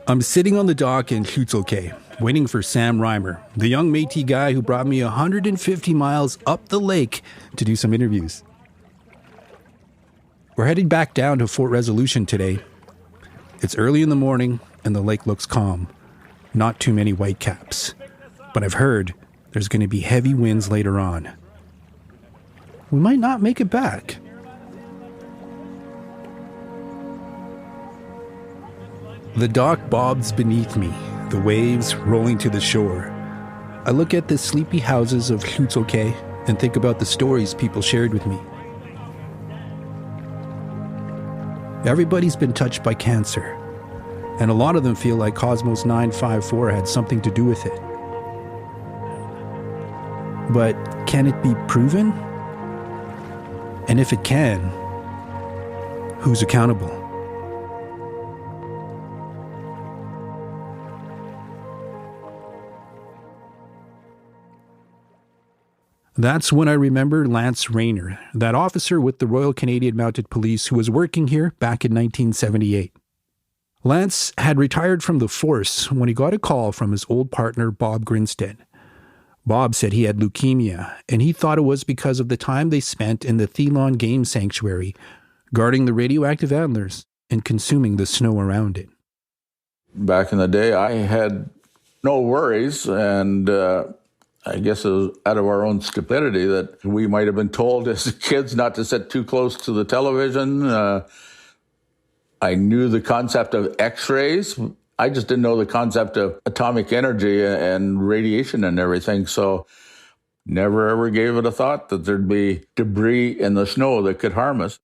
I'm sitting on the dock in Hutzelke, waiting for Sam Reimer, the young Métis guy who brought me 150 miles up the lake to do some interviews. We're heading back down to Fort Resolution today. It's early in the morning and the lake looks calm. Not too many whitecaps. But I've heard there's going to be heavy winds later on. We might not make it back. The dock bobs beneath me, the waves rolling to the shore. I look at the sleepy houses of Hutzelke and think about the stories people shared with me. Everybody's been touched by cancer, and a lot of them feel like Cosmos 954 had something to do with it. But can it be proven? And if it can, who's accountable? That's when I remember Lance Rayner, that officer with the Royal Canadian Mounted Police who was working here back in 1978. Lance had retired from the force when he got a call from his old partner, Bob Grinstead. Bob said he had leukemia, and he thought it was because of the time they spent in the Thelon Game Sanctuary, guarding the radioactive antlers and consuming the snow around it. Back in the day, I had no worries, and I guess it was out of our own stupidity that we might have been told as kids not to sit too close to the television. I knew the concept of X-rays. I just didn't know the concept of atomic energy and radiation and everything. So never ever gave it a thought that there'd be debris in the snow that could harm us.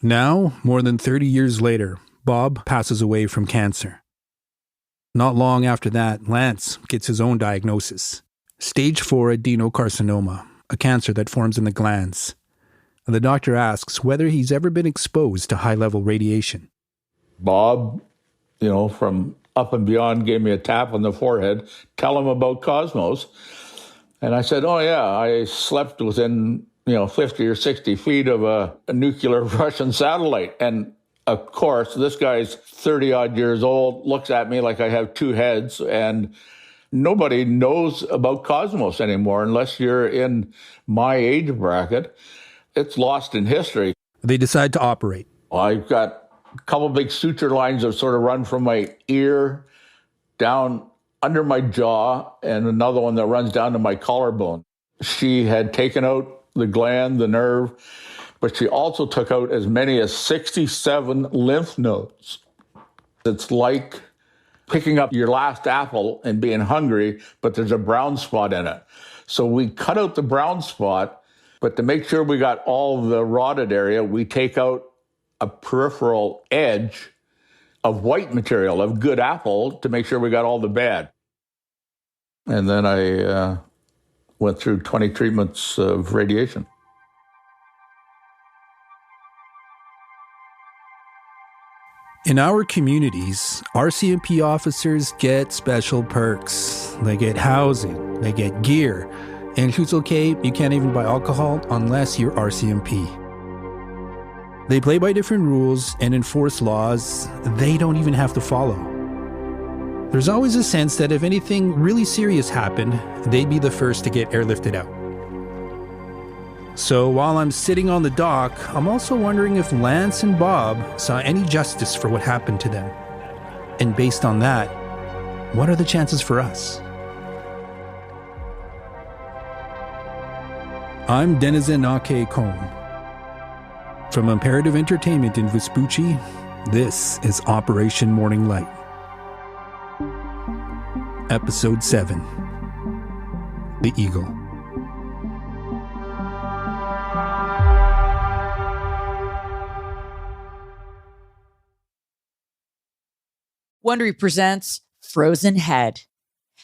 Now, more than 30 years later, Bob passes away from cancer. Not long after that, Lance gets his own diagnosis. Stage 4 adenocarcinoma, a cancer that forms in the glands. And the doctor asks whether he's ever been exposed to high-level radiation. Bob, from up and beyond, gave me a tap on the forehead, tell him about Cosmos. And I said, oh yeah, I slept within, 50 or 60 feet of a nuclear Russian satellite. And of course, this guy's 30-odd years old, looks at me like I have two heads, and nobody knows about Cosmos anymore unless you're in my age bracket. It's lost in history. They decide to operate. I've got a couple big suture lines that sort of run from my ear down under my jaw, and another one that runs down to my collarbone. She had taken out the gland, the nerve, but she also took out as many as 67 lymph nodes. It's like picking up your last apple and being hungry, but there's a brown spot in it. So we cut out the brown spot, but to make sure we got all the rotted area, we take out a peripheral edge of white material, of good apple, to make sure we got all the bad. And then I went through 20 treatments of radiation. In our communities, RCMP officers get special perks. They get housing, they get gear. In Hutzelke, you can't even buy alcohol unless you're RCMP. They play by different rules and enforce laws they don't even have to follow. There's always a sense that if anything really serious happened, they'd be the first to get airlifted out. So while I'm sitting on the dock, I'm also wondering if Lance and Bob saw any justice for what happened to them. And based on that, what are the chances for us? I'm Dëneze Nakehk'o. From Imperative Entertainment in Vespucci, this is Operation Morning Light. Episode 7. The Eagle. Wondery presents Frozen Head.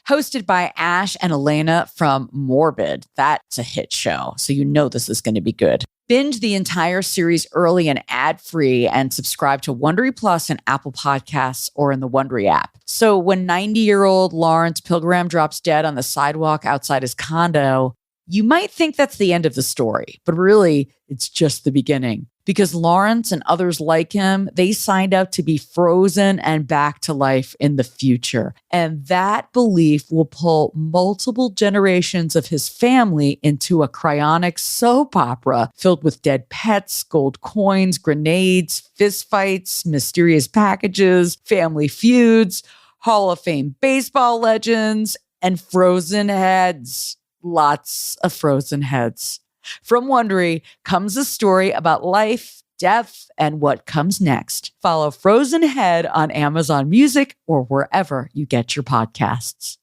Hosted by Ash and Elena from Morbid. That's a hit show, so you know this is going to be good. Binge the entire series early and ad-free and subscribe to Wondery Plus in Apple Podcasts or in the Wondery app. So when 90-year-old Lawrence Pilgrim drops dead on the sidewalk outside his condo, you might think that's the end of the story, but really, it's just the beginning. because Lawrence and others like him, they signed up to be frozen and back to life in the future. And that belief will pull multiple generations of his family into a cryonic soap opera filled with dead pets, gold coins, grenades, fistfights, mysterious packages, family feuds, Hall of Fame baseball legends, and frozen heads. Lots of frozen heads. From Wondery comes a story about life, death, and what comes next. Follow Frozen Head on Amazon Music or wherever you get your podcasts.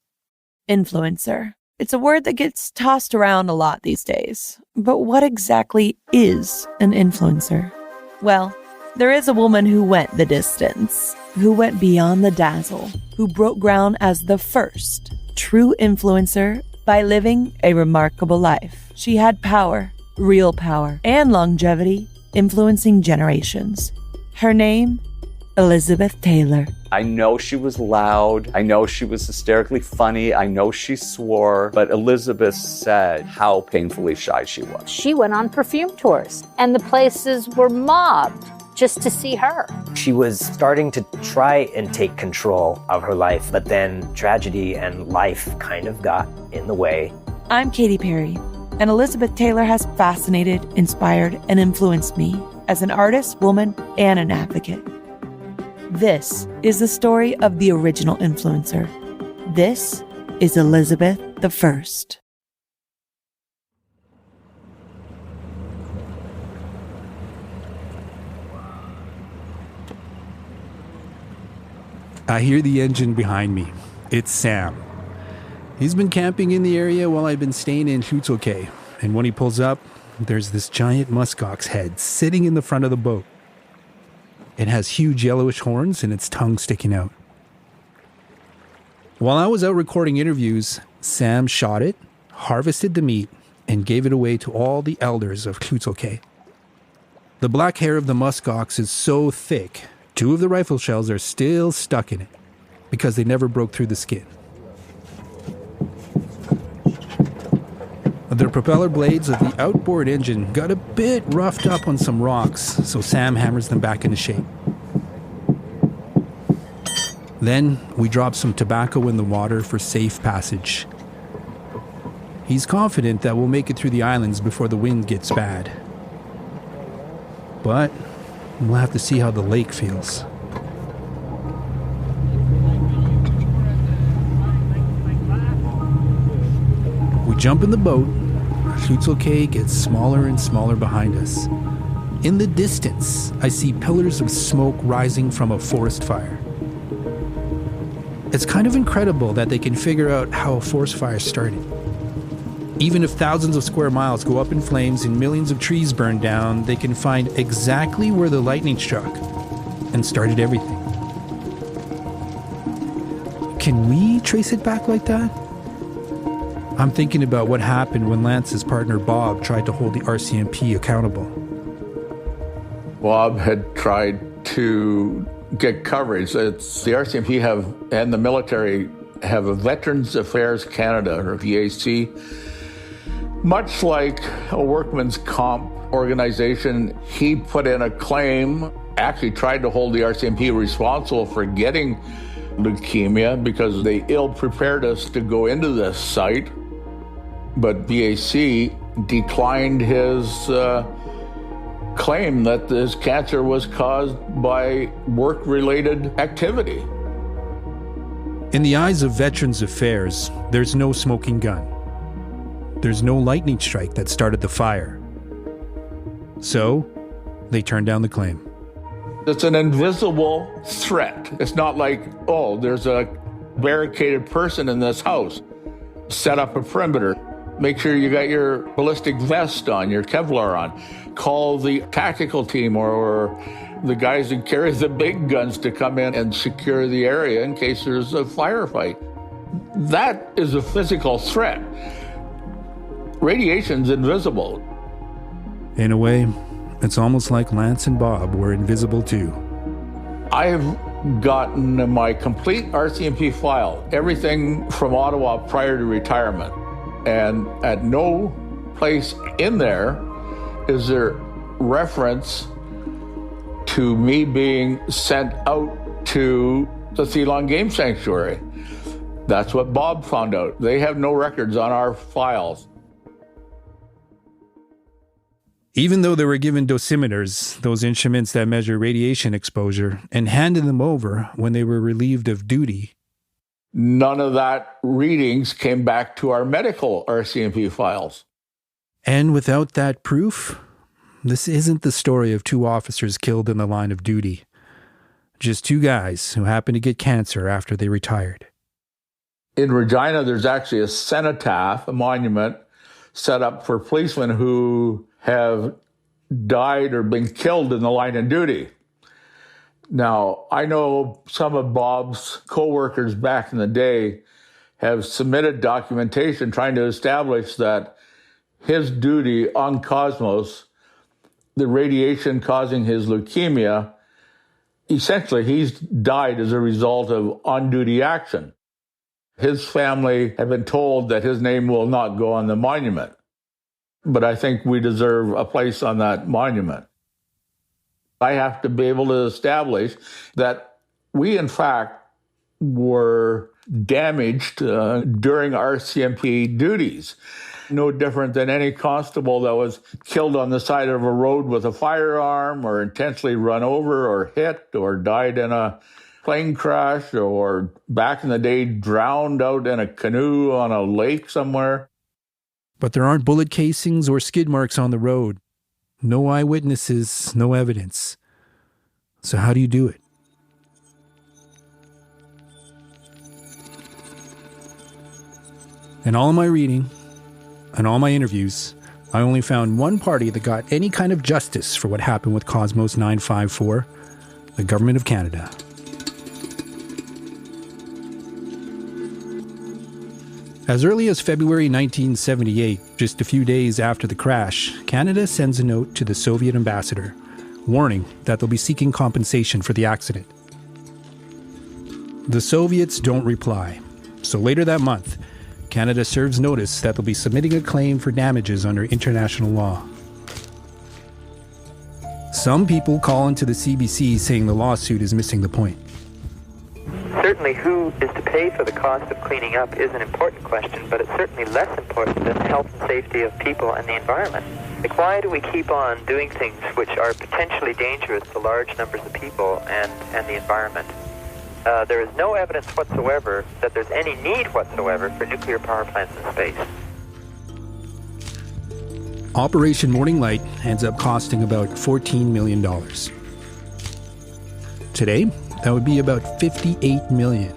Influencer. It's a word that gets tossed around a lot these days. But what exactly is an influencer? Well, there is a woman who went the distance, who went beyond the dazzle, who broke ground as the first true influencer by living a remarkable life. She had power, real power, and longevity, influencing generations. Her name, Elizabeth Taylor. I know she was loud. I know she was hysterically funny. I know she swore. But Elizabeth said how painfully shy she was. She went on perfume tours, and the places were mobbed just to see her. She was starting to try and take control of her life, but then tragedy and life kind of got in the way. I'm Katy Perry, and Elizabeth Taylor has fascinated, inspired, and influenced me as an artist, woman, and an advocate. This is the story of the original influencer. This is Elizabeth the First. I hear the engine behind me. It's Sam. He's been camping in the area while I've been staying in Shutoke. And when he pulls up, there's this giant muskox head sitting in the front of the boat. It has huge yellowish horns and its tongue sticking out. While I was out recording interviews, Sam shot it, harvested the meat, and gave it away to all the elders of Shutoke. The black hair of the muskox is so thick, 2 of the rifle shells are still stuck in it because they never broke through the skin. The propeller blades of the outboard engine got a bit roughed up on some rocks, so Sam hammers them back into shape. Then we drop some tobacco in the water for safe passage. He's confident that we'll make it through the islands before the wind gets bad. But we'll have to see how the lake feels. We jump in the boat. Shutoke gets smaller and smaller behind us. In the distance, I see pillars of smoke rising from a forest fire. It's kind of incredible that they can figure out how a forest fire started. Even if thousands of square miles go up in flames and millions of trees burn down, they can find exactly where the lightning struck and started everything. Can we trace it back like that? I'm thinking about what happened when Lance's partner Bob tried to hold the RCMP accountable. Bob had tried to get coverage. It's the RCMP and the military have a Veterans Affairs Canada, or VAC. Much like a workman's comp organization, he put in a claim, actually tried to hold the RCMP responsible for getting leukemia because they ill-prepared us to go into this site. But VAC declined his claim that this cancer was caused by work-related activity. In the eyes of Veterans Affairs, there's no smoking gun. There's no lightning strike that started the fire. So, they turned down the claim. It's an invisible threat. It's not like, oh, there's a barricaded person in this house. Set up a perimeter. Make sure you got your ballistic vest on, your Kevlar on. Call the tactical team or the guys who carry the big guns to come in and secure the area in case there's a firefight. That is a physical threat. Radiation's invisible. In a way, it's almost like Lance and Bob were invisible too. I've gotten my complete RCMP file, everything from Ottawa prior to retirement. And at no place in there is there reference to me being sent out to the Thelon Game Sanctuary. That's what Bob found out. They have no records on our files. Even though they were given dosimeters, those instruments that measure radiation exposure, and handed them over when they were relieved of duty, none of that readings came back to our medical RCMP files. And without that proof, this isn't the story of two officers killed in the line of duty. Just two guys who happened to get cancer after they retired. In Regina, there's actually a cenotaph, a monument, set up for policemen who have died or been killed in the line of duty. Now, I know some of Bob's co-workers back in the day have submitted documentation trying to establish that his duty on Cosmos, the radiation causing his leukemia, essentially he's died as a result of on-duty action. His family have been told that his name will not go on the monument. But I think we deserve a place on that monument. I have to be able to establish that we, in fact, were damaged during RCMP duties. No different than any constable that was killed on the side of a road with a firearm or intentionally run over or hit or died in a plane crash or back in the day drowned out in a canoe on a lake somewhere. But there aren't bullet casings or skid marks on the road. No eyewitnesses, no evidence. So how do you do it? In all of my reading and all my interviews, I only found one party that got any kind of justice for what happened with Cosmos 954, the Government of Canada. As early as February 1978, just a few days after the crash, Canada sends a note to the Soviet ambassador, warning that they'll be seeking compensation for the accident. The Soviets don't reply, so later that month, Canada serves notice that they'll be submitting a claim for damages under international law. Some people call into the CBC saying the lawsuit is missing the point. Certainly who is to pay for the cost of cleaning up is an important question, but it's certainly less important than the health and safety of people and the environment. Like, why do we keep on doing things which are potentially dangerous to large numbers of people and the environment? There is no evidence whatsoever that there's any need whatsoever for nuclear power plants in space. Operation Morning Light ends up costing about $14 million. Today, that would be about $58 million.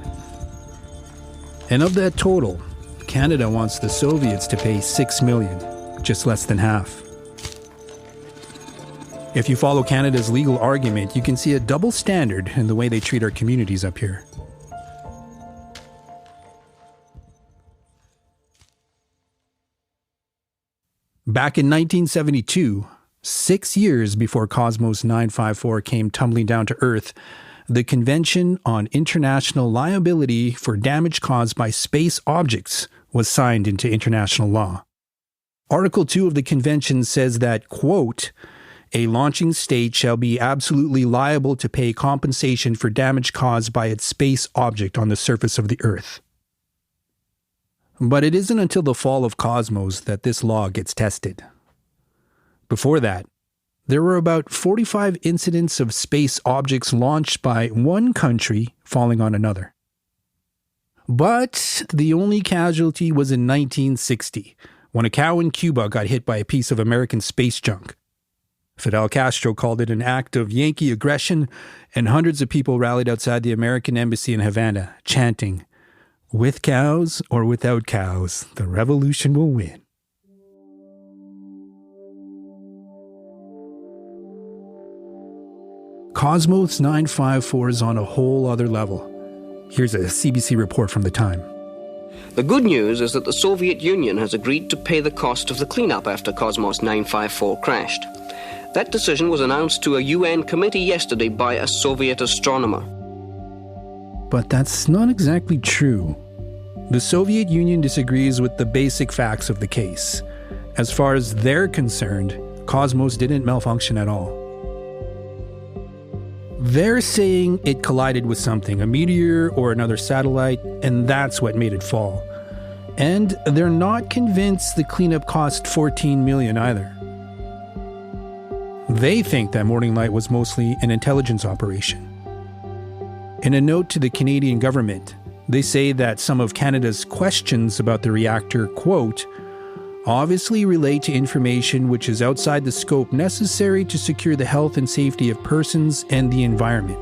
And of that total, Canada wants the Soviets to pay $6 million, just less than half. If you follow Canada's legal argument, you can see a double standard in the way they treat our communities up here. Back in 1972, 6 years before Cosmos 954 came tumbling down to Earth, the Convention on International Liability for Damage Caused by Space Objects was signed into international law. Article 2 of the convention says that, quote, a launching state shall be absolutely liable to pay compensation for damage caused by its space object on the surface of the Earth. But it isn't until the fall of Cosmos that this law gets tested. Before that, there were about 45 incidents of space objects launched by one country falling on another. But the only casualty was in 1960, when a cow in Cuba got hit by a piece of American space junk. Fidel Castro called it an act of Yankee aggression, and hundreds of people rallied outside the American embassy in Havana, chanting, "With cows or without cows, the revolution will win." Cosmos 954 is on a whole other level. Here's a CBC report from the time. The good news is that the Soviet Union has agreed to pay the cost of the cleanup after Cosmos 954 crashed. That decision was announced to a UN committee yesterday by a Soviet astronomer. But that's not exactly true. The Soviet Union disagrees with the basic facts of the case. As far as they're concerned, Cosmos didn't malfunction at all. They're saying it collided with something, a meteor or another satellite, and that's what made it fall. And they're not convinced the cleanup cost $14 million either. They think that Morning Light was mostly an intelligence operation. In a note to the Canadian government, they say that some of Canada's questions about the reactor, quote, obviously relate to information which is outside the scope necessary to secure the health and safety of persons and the environment.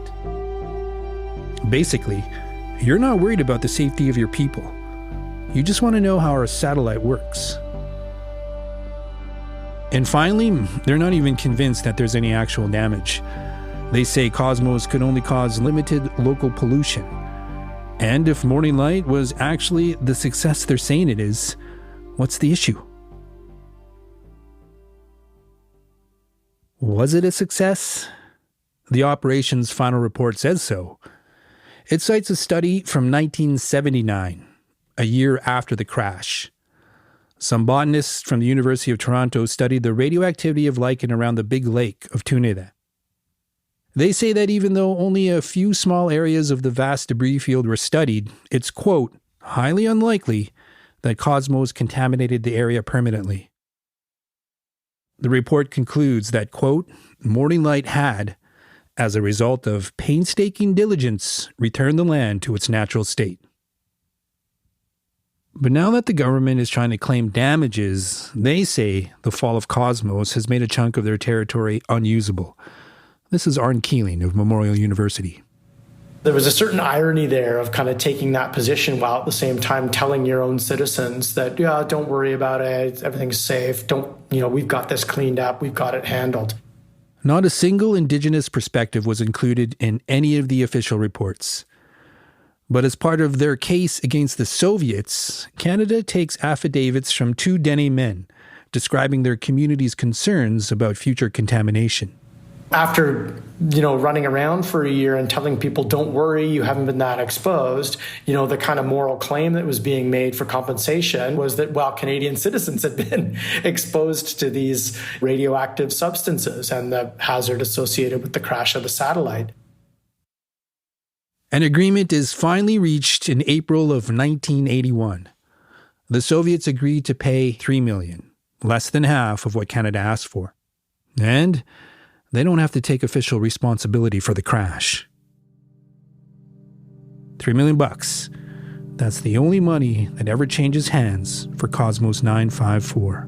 Basically, you're not worried about the safety of your people. You just want to know how our satellite works. And finally, they're not even convinced that there's any actual damage. They say Cosmos could only cause limited local pollution. And if Morning Light was actually the success they're saying it is, what's the issue? Was it a success? The operation's final report says so. It cites a study from 1979, a year after the crash. Some botanists from the University of Toronto studied the radioactivity of lichen around the big lake of Denendeh. They say that even though only a few small areas of the vast debris field were studied, it's, quote, highly unlikely that Cosmos contaminated the area permanently. The report concludes that, quote, Morning Light had, as a result of painstaking diligence, returned the land to its natural state. But now that the government is trying to claim damages, they say the fall of Cosmos has made a chunk of their territory unusable. This is Arne Keeling of Memorial University. There was a certain irony there of kind of taking that position while at the same time telling your own citizens that, yeah, don't worry about it, everything's safe, we've got this cleaned up, we've got it handled. Not a single Indigenous perspective was included in any of the official reports. But as part of their case against the Soviets, Canada takes affidavits from 2 Dene men describing their community's concerns about future contamination. After, running around for a year and telling people, don't worry, you haven't been that exposed, the kind of moral claim that was being made for compensation was that, Canadian citizens had been exposed to these radioactive substances and the hazard associated with the crash of the satellite. An agreement is finally reached in April of 1981. The Soviets agreed to pay $3 million, less than half of what Canada asked for. And they don't have to take official responsibility for the crash. $3 million. That's the only money that ever changes hands for Cosmos 954.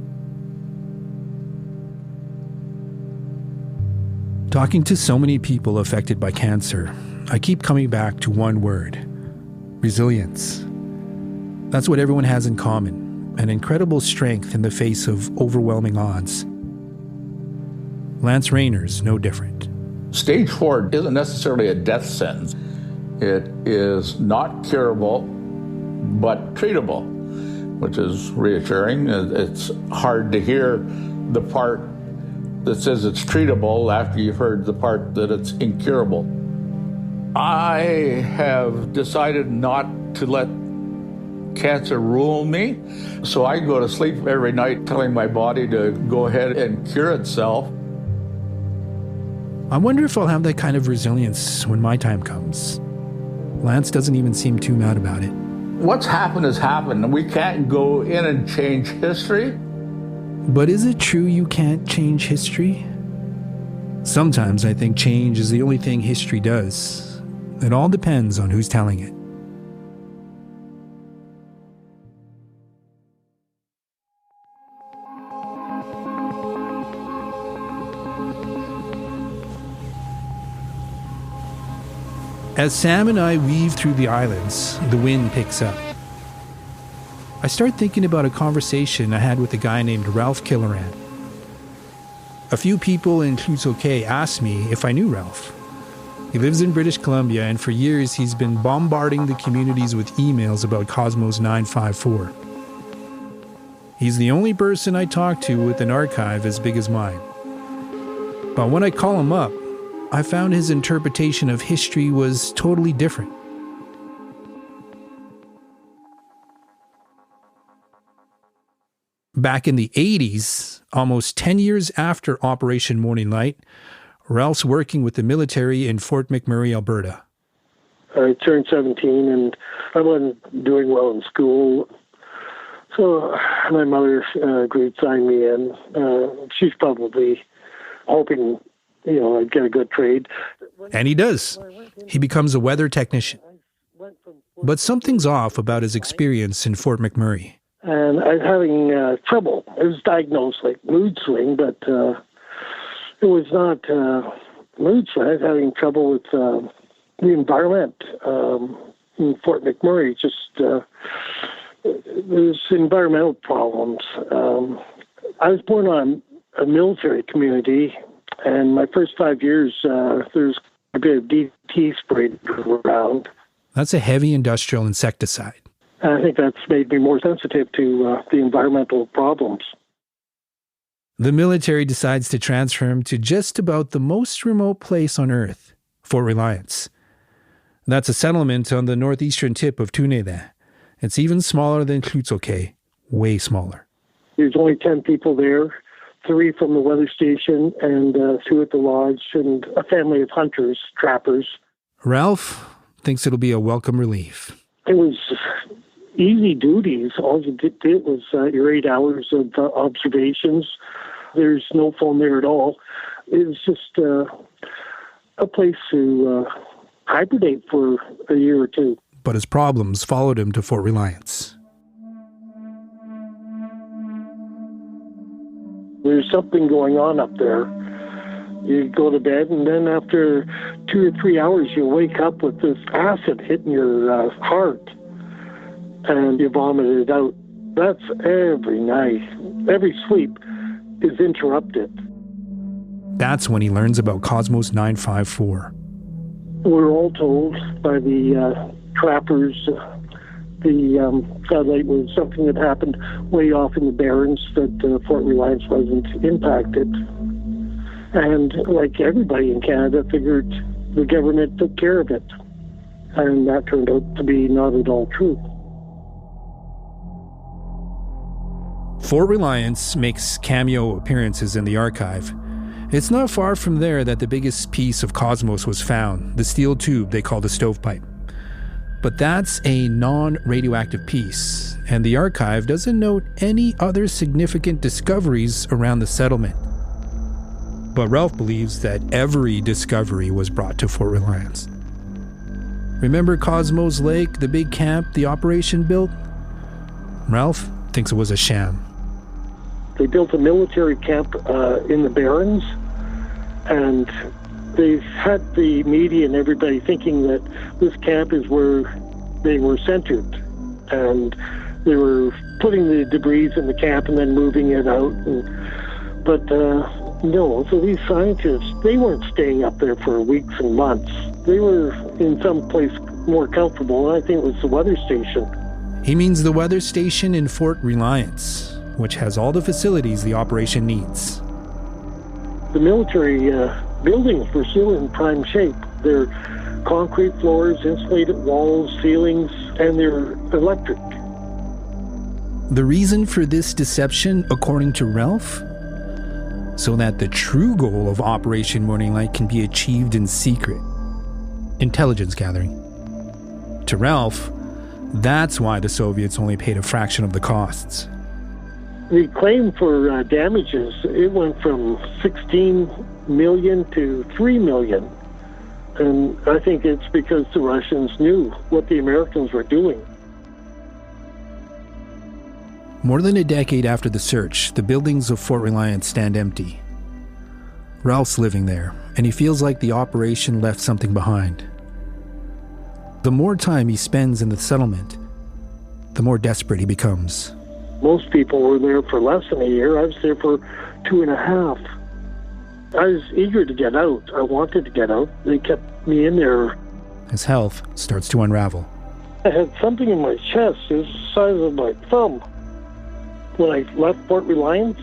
Talking to so many people affected by cancer, I keep coming back to one word: resilience. That's what everyone has in common, an incredible strength in the face of overwhelming odds. Lance Rayner's no different. Stage 4 isn't necessarily a death sentence. It is not curable, but treatable, which is reassuring. It's hard to hear the part that says it's treatable after you've heard the part that it's incurable. I have decided not to let cancer rule me, so I go to sleep every night telling my body to go ahead and cure itself. I wonder if I'll have that kind of resilience when my time comes. Lance doesn't even seem too mad about it. What's happened has happened, and we can't go in and change history. But is it true you can't change history? Sometimes I think change is the only thing history does. It all depends on who's telling it. As Sam and I weave through the islands, the wind picks up. I start thinking about a conversation I had with a guy named Ralph Killoran. A few people in Dëneze Nakehk'o asked me if I knew Ralph. He lives in British Columbia, and for years he's been bombarding the communities with emails about Cosmos 954. He's the only person I talk to with an archive as big as mine. But when I call him up, I found his interpretation of history was totally different. Back in the 80s, almost 10 years after Operation Morning Light, Ralph's working with the military in Fort McMurray, Alberta. I turned 17 and I wasn't doing well in school. So my mother agreed to sign me in. She's probably hoping, I'd get a good trade. And he does. He becomes a weather technician. But something's off about his experience in Fort McMurray. And I was having trouble. It was diagnosed like mood swing, but it was not mood swing. I was having trouble with the environment in Fort McMurray. Just there's environmental problems. I was born on a military community, and my first 5 years, there's a bit of DDT sprayed around. That's a heavy industrial insecticide. I think that's made me more sensitive to the environmental problems. The military decides to transfer him to just about the most remote place on Earth, Fort Reliance. That's a settlement on the northeastern tip of Denendeh. It's even smaller than Klutzokay, way smaller. There's only 10 people there, 3 from the weather station and 2 at the lodge, and a family of hunters, trappers. Ralph thinks it'll be a welcome relief. It was easy duties. All you did was your 8 hours of observations. There's no phone there at all. It was just a place to hibernate for a year or 2. But his problems followed him to Fort Reliance. There's something going on up there. You go to bed, and then after 2 or 3 hours, you wake up with this acid hitting your heart, and you vomit it out. That's every night. Every sleep is interrupted. That's when he learns about Cosmos 954. We're all told by the trappers the satellite was something that happened way off in the Barrens, that Fort Reliance wasn't impacted. And like everybody in Canada, figured the government took care of it. And that turned out to be not at all true. Fort Reliance makes cameo appearances in the archive. It's not far from there that the biggest piece of Cosmos was found, the steel tube they call the stovepipe. But that's a non-radioactive piece, and the archive doesn't note any other significant discoveries around the settlement. But Ralph believes that every discovery was brought to Fort Reliance. Remember Cosmos Lake, the big camp the operation built? Ralph thinks it was a sham. They built a military camp in the Barrens, and they had the media and everybody thinking that this camp is where they were centered, and they were putting the debris in the camp and then moving it out. But no, so these scientists, they weren't staying up there for weeks and months. They were in some place more comfortable, and I think it was the weather station. He means the weather station in Fort Reliance, which has all the facilities the operation needs. The military buildings were still in prime shape. They're concrete floors, insulated walls, ceilings, and they're electric. The reason for this deception, according to Ralph, so that the true goal of Operation Morning Light can be achieved in secret. Intelligence gathering. To Ralph, that's why the Soviets only paid a fraction of the costs. The claim for damages, it went from 16 million to 3 million. And I think it's because the Russians knew what the Americans were doing. More than a decade after the search, the buildings of Fort Reliance stand empty. Ralph's living there, and he feels like the operation left something behind. The more time he spends in the settlement, the more desperate he becomes. Most people were there for less than a year. I was there for 2.5. I was eager to get out. I wanted to get out. They kept me in there. His health starts to unravel. I had something in my chest. It was the size of my thumb. When I left Fort Reliance,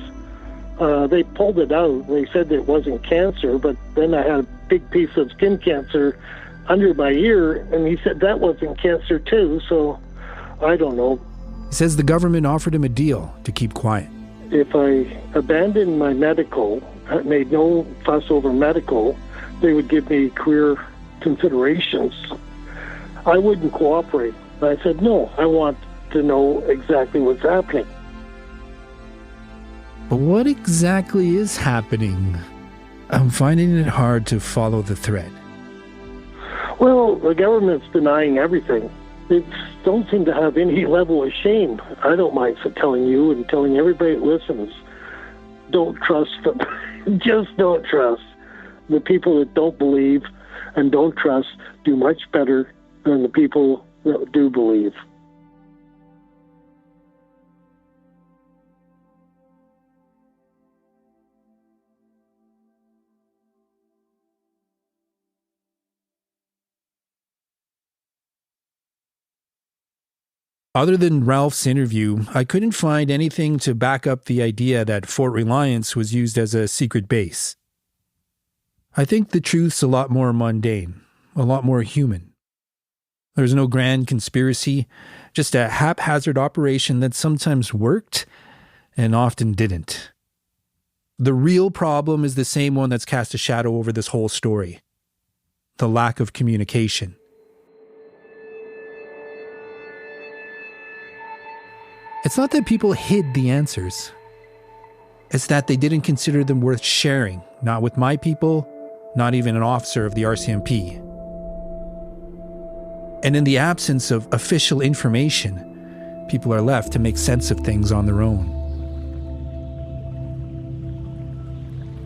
they pulled it out. They said that it wasn't cancer, but then I had a big piece of skin cancer under my ear, and he said that wasn't cancer too, so I don't know. He says the government offered him a deal to keep quiet. If I abandoned my medical made no fuss over medical. They would give me career considerations. I wouldn't cooperate. I said, no, I want to know exactly what's happening. But what exactly is happening? I'm finding it hard to follow the thread. Well, the government's denying everything. They don't seem to have any level of shame. I don't mind telling you and telling everybody that listens, don't trust them. Just don't trust. The people that don't believe and don't trust do much better than the people that do believe. Other than Ralph's interview, I couldn't find anything to back up the idea that Fort Reliance was used as a secret base. I think the truth's a lot more mundane, a lot more human. There's no grand conspiracy, just a haphazard operation that sometimes worked and often didn't. The real problem is the same one that's cast a shadow over this whole story: the lack of communication. It's not that people hid the answers. It's that they didn't consider them worth sharing, not with my people, not even an officer of the RCMP. And in the absence of official information, people are left to make sense of things on their own.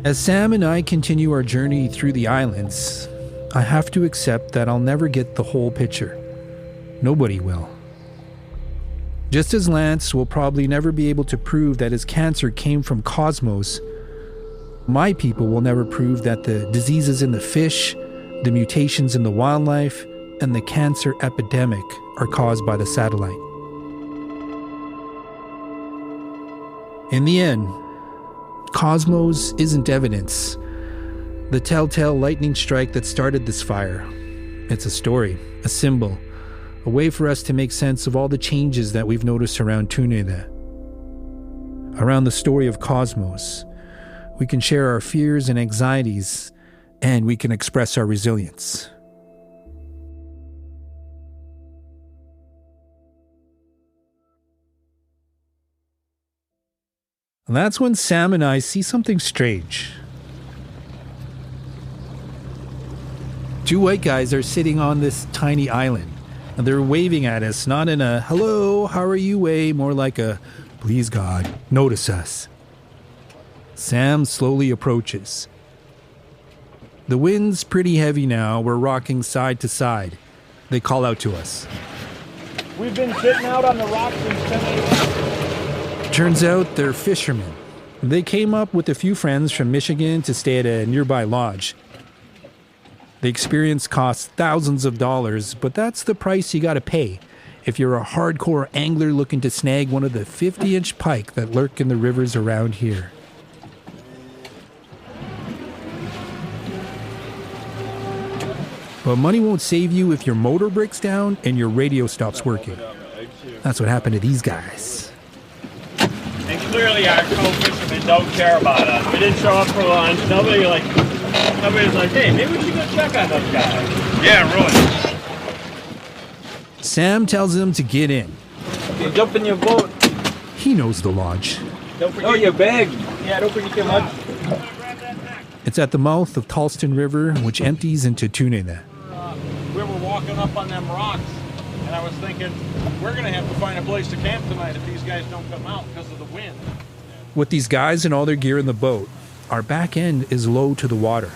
As Sam and I continue our journey through the islands, I have to accept that I'll never get the whole picture. Nobody will. Just as Lance will probably never be able to prove that his cancer came from Cosmos, my people will never prove that the diseases in the fish, the mutations in the wildlife, and the cancer epidemic are caused by the satellite. In the end, Cosmos isn't evidence. The telltale lightning strike that started this fire. It's a story, a symbol, a way for us to make sense of all the changes that we've noticed around Denendeh. Around the story of Cosmos, we can share our fears and anxieties, and we can express our resilience. And that's when Sam and I see something strange. Two white guys are sitting on this tiny island. And they're waving at us, not in a hello, how are you way, more like a please God, notice us. Sam slowly approaches. The wind's pretty heavy now, we're rocking side to side. They call out to us. We've been sitting out on the rocks since 10 a.m. Turns out they're fishermen. They came up with a few friends from Michigan to stay at a nearby lodge. The experience costs thousands of dollars, but that's the price you gotta pay if you're a hardcore angler looking to snag one of the 50-inch pike that lurk in the rivers around here. But money won't save you if your motor breaks down and your radio stops working. That's what happened to these guys. And clearly our co-fishermen don't care about us. We didn't show up for lunch. Nobody's like, hey, maybe we should go check on those guys. Yeah, really. Sam tells them to get in. Okay, jump in your boat. He knows the lodge. Don't forget your bag. Yeah, don't forget your lunch. It's at the mouth of Talston River, which empties into Denendeh. We were walking up on them rocks, and I was thinking, we're going to have to find a place to camp tonight if these guys don't come out because of the wind. With these guys and all their gear in the boat, our back end is low to the water.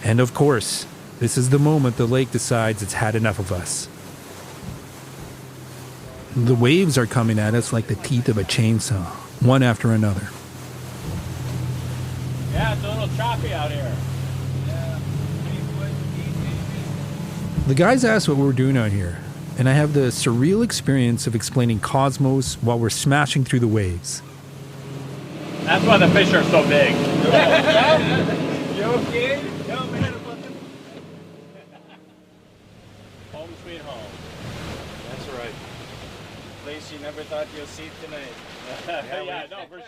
And of course, this is the moment the lake decides it's had enough of us. The waves are coming at us like the teeth of a chainsaw, one after another. Yeah, it's a little choppy out here. The guys asked what we're doing out here, and I have the surreal experience of explaining Cosmos while we're smashing through the waves. That's why the fish are so big. You okay? No, man. Home sweet home. That's right. Place you never thought you'd see tonight.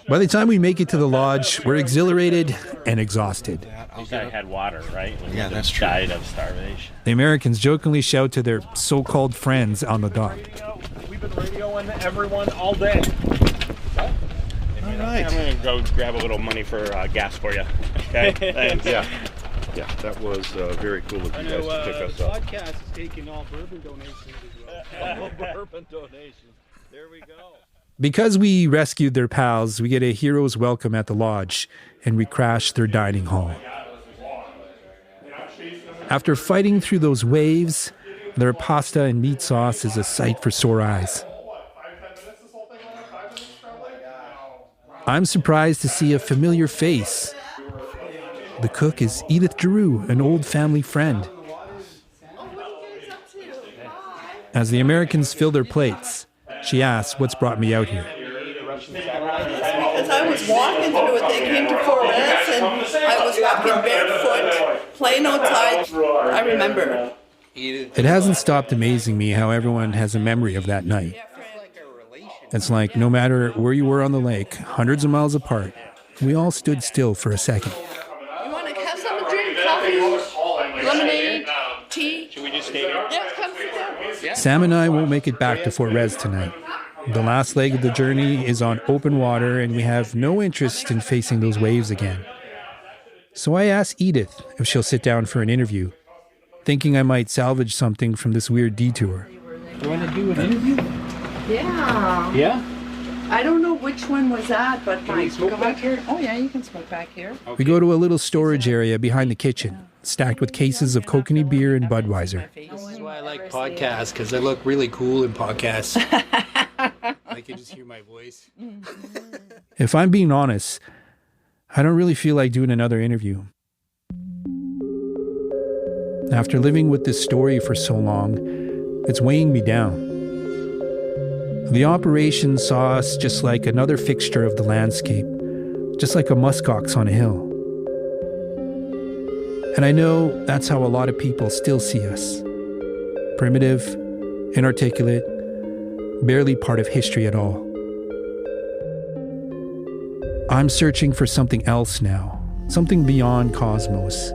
By the time we make it to the lodge, we're exhilarated and exhausted. You said I had water, right? Yeah, that's true. Died of starvation. The Americans jokingly shout to their so-called friends on the dock. We've been radioing everyone all day. All right. I'm going to go grab a little money for gas for you. Okay? Thanks. Yeah, that was very cool of you guys to pick us up. The podcast is taking all bourbon donations as well. All bourbon donations. There we go. Because we rescued their pals, we get a hero's welcome at the lodge, and we crash their dining hall. After fighting through those waves, their pasta and meat sauce is a sight for sore eyes. I'm surprised to see a familiar face. The cook is Edith Giroux, an old family friend. As the Americans fill their plates, she asks what's brought me out here. Because I was walking through it, they came to Fort Worth, and I was walking barefoot, playing outside. I remember. It hasn't stopped amazing me how everyone has a memory of that night. It's like no matter where you were on the lake, hundreds of miles apart, we all stood still for a second. You want to have something to drink? Coffee? Lemonade? Tea? Should we just stay here? Yeah, come sit down. Sam and I won't make it back to Fort Rez tonight. The last leg of the journey is on open water, and we have no interest in facing those waves again. So I asked Edith if she'll sit down for an interview, thinking I might salvage something from this weird detour. You want to do an interview? Yeah. Yeah? I don't know which one was that, but Can we smoke back here? Oh, yeah, you can smoke back here. We go to a little storage area behind the kitchen, stacked with cases of Kokanee beer and Budweiser. This is why I like podcasts, because I look really cool in podcasts. I can just hear my voice. If I'm being honest, I don't really feel like doing another interview. After living with this story for so long, it's weighing me down. The operation saw us just like another fixture of the landscape, just like a muskox on a hill. And I know that's how a lot of people still see us. Primitive, inarticulate, barely part of history at all. I'm searching for something else now, something beyond Cosmos.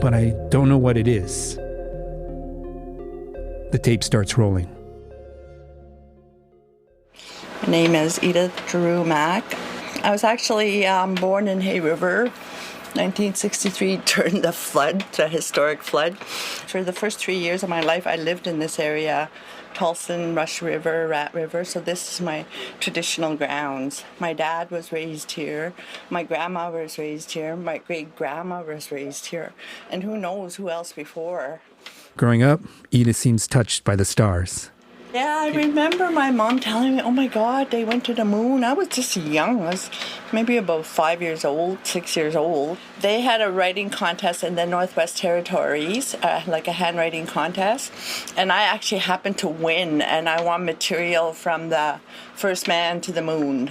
But I don't know what it is. The tape starts rolling. My name is Edith Giroux Mack. I was actually born in Hay River. 1963 during the flood, the historic flood. For the first 3 years of my life, I lived in this area, Tolson, Rush River, Rat River, so this is my traditional grounds. My dad was raised here, my grandma was raised here, my great-grandma was raised here, and who knows who else before. Growing up, Edith seems touched by the stars. Yeah, I remember my mom telling me, oh my God, they went to the moon. I was just young. I was maybe about 5 years old, 6 years old. They had a writing contest in the Northwest Territories, like a handwriting contest. And I actually happened to win, and I won material from the first man to the moon,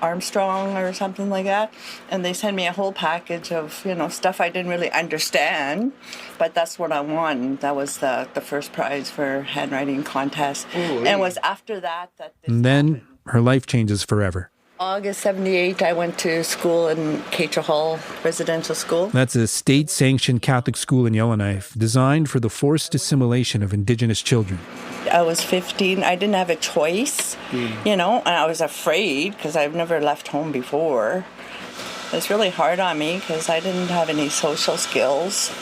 Armstrong or something like that. And they sent me a whole package of, stuff I didn't really understand. But that's what I won. That was the first prize for handwriting contest. Ooh, and it was after that this And then happened. her life changes forever. August 78, I went to school in Cathedral Hall Residential School. That's a state-sanctioned Catholic school in Yellowknife designed for the forced assimilation of Indigenous children. I was 15. I didn't have a choice, and I was afraid because I've never left home before. It's really hard on me because I didn't have any social skills.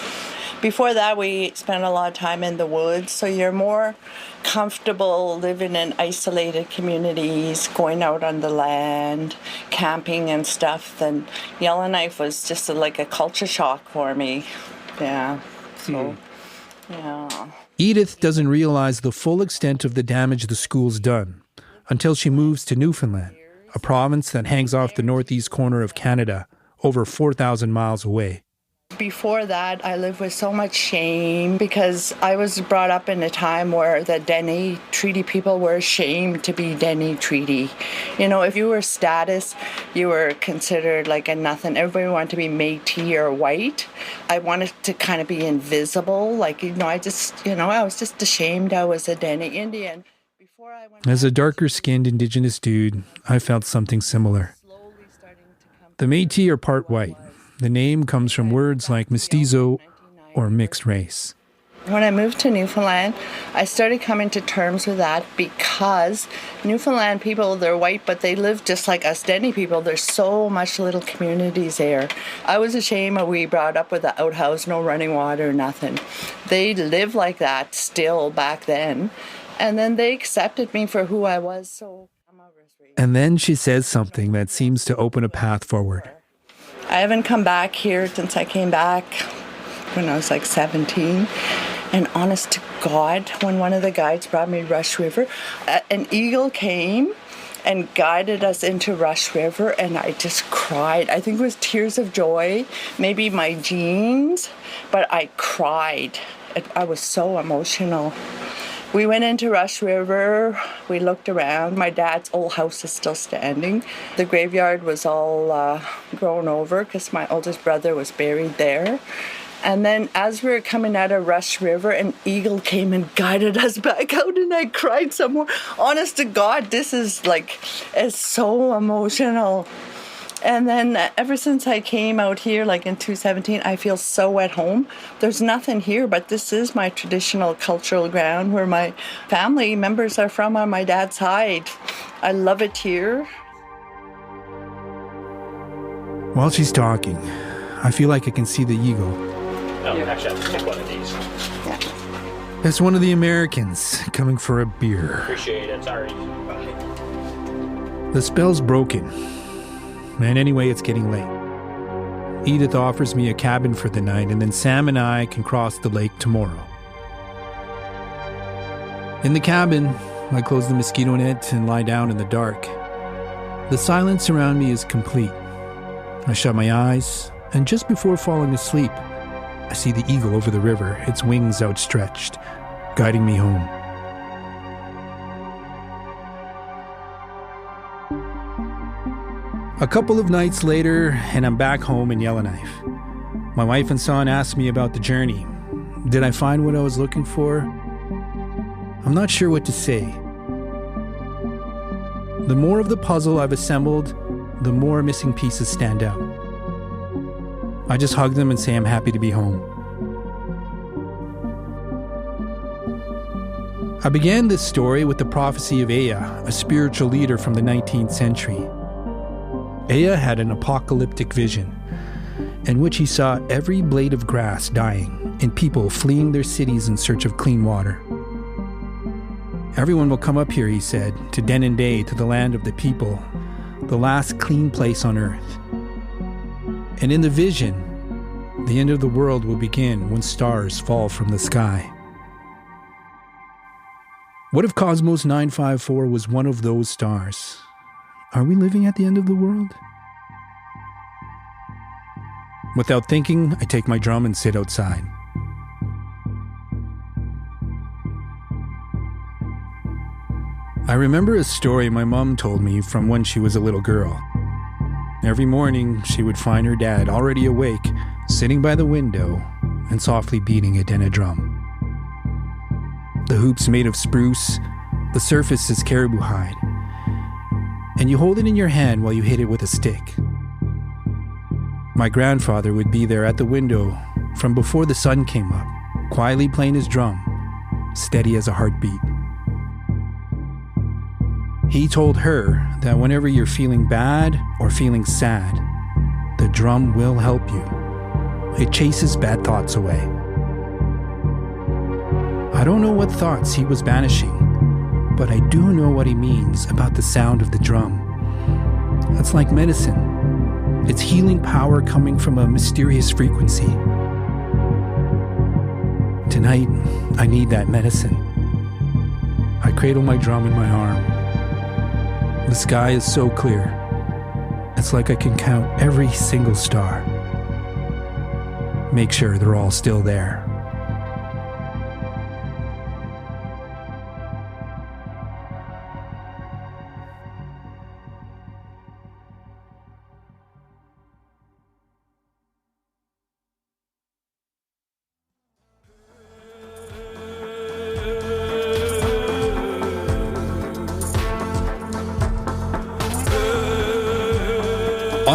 Before that, we spent a lot of time in the woods, so you're more comfortable living in isolated communities, going out on the land, camping and stuff. Then Yellowknife was just like a culture shock for me. Yeah. So, yeah. Edith doesn't realize the full extent of the damage the school's done until she moves to Newfoundland, a province that hangs off the northeast corner of Canada, over 4,000 miles away. Before that, I lived with so much shame because I was brought up in a time where the Dene Treaty people were ashamed to be Dene Treaty. If you were status, you were considered like a nothing. Everybody wanted to be Métis or white. I wanted to kind of be invisible. I was just ashamed I was a Dene Indian. As a darker-skinned Indigenous dude, I felt something similar. The Métis are part white. The name comes from words like mestizo or mixed race. When I moved to Newfoundland, I started coming to terms with that because Newfoundland people, they're white, but they live just like us Dene people. There's so much little communities there. I was ashamed that we brought up with the outhouse, no running water, nothing. They live like that still back then. And then they accepted me for who I was. So And then she says something that seems to open a path forward. I haven't come back here since I came back when I was like 17. And honest to God, when one of the guides brought me Rush River, an eagle came and guided us into Rush River, and I just cried. I think it was tears of joy, maybe my genes, but I cried. I was so emotional. We went into Rush River, we looked around. My dad's old house is still standing. The graveyard was all grown over because my oldest brother was buried there. And then as we were coming out of Rush River, an eagle came and guided us back out, and I cried some more. Honest to God, this is so emotional. And then ever since I came out here, like in 2017, I feel so at home. There's nothing here, but this is my traditional cultural ground where my family members are from on my dad's side. I love it here. While she's talking, I feel like I can see the eagle. No, actually, I'll take one of these. Yeah. It's one of the Americans coming for a beer. Appreciate it. Sorry. The spell's broken. And anyway, it's getting late. Edith offers me a cabin for the night, and then Sam and I can cross the lake tomorrow. In the cabin, I close the mosquito net and lie down in the dark. The silence around me is complete. I shut my eyes, and just before falling asleep, I see the eagle over the river, its wings outstretched, guiding me home. A couple of nights later, and I'm back home in Yellowknife. My wife and son asked me about the journey. Did I find what I was looking for? I'm not sure what to say. The more of the puzzle I've assembled, the more missing pieces stand out. I just hug them and say I'm happy to be home. I began this story with the prophecy of Aya, a spiritual leader from the 19th century. Aya had an apocalyptic vision in which he saw every blade of grass dying and people fleeing their cities in search of clean water. Everyone will come up here, he said, to Denendeh, to the land of the people, the last clean place on earth. And in the vision, the end of the world will begin when stars fall from the sky. What if Cosmos 954 was one of those stars? Are we living at the end of the world? Without thinking, I take my drum and sit outside. I remember a story my mom told me from when she was a little girl. Every morning, she would find her dad already awake, sitting by the window and softly beating a Dene drum. The hoop's made of spruce, the surface is caribou hide, and you hold it in your hand while you hit it with a stick. My grandfather would be there at the window from before the sun came up, quietly playing his drum, steady as a heartbeat. He told her that whenever you're feeling bad or feeling sad, the drum will help you. It chases bad thoughts away. I don't know what thoughts he was banishing, but I do know what he means about the sound of the drum. It's like medicine. It's healing power coming from a mysterious frequency. Tonight, I need that medicine. I cradle my drum in my arm. The sky is so clear. It's like I can count every single star. Make sure they're all still there.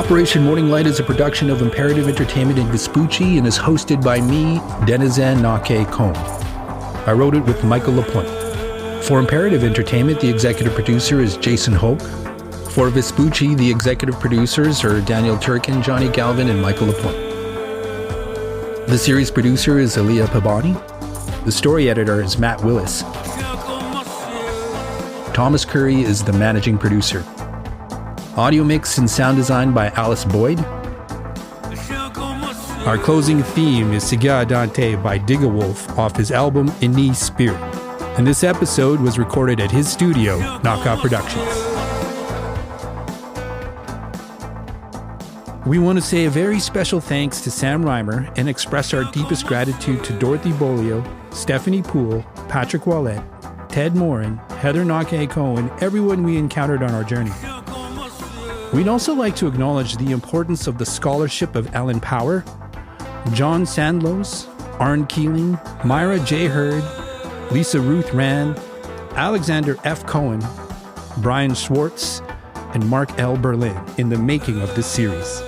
Operation Morning Light is a production of Imperative Entertainment in Vespucci and is hosted by me, Dëneze Nakehk'o. I wrote it with Michael LaPointe. For Imperative Entertainment, the executive producer is Jason Hoch. For Vespucci, the executive producers are Daniel Turcan, Johnny Galvin, and Michael LaPointe. The series producer is Aliya Pabani. The story editor is Matt Willis. Thomas Curry is the managing producer. Audio mix and sound design by Alice Boyd. Our closing theme is Siga Dante by Digawolf off his album Inni Spirit. And this episode was recorded at his studio, Knockout Productions. We want to say a very special thanks to Sam Reimer and express our deepest gratitude to Dorothy Bolio, Stephanie Poole, Patrick Wallet, Ted Morin, Heather Nakehk'o, and everyone we encountered on our journey. We'd also like to acknowledge the importance of the scholarship of Alan Power, John Sandlos, Arn Keeling, Myra J. Hurd, Lisa Ruth Rand, Alexander F. Cohen, Brian Schwartz, and Mark L. Berlin in the making of this series.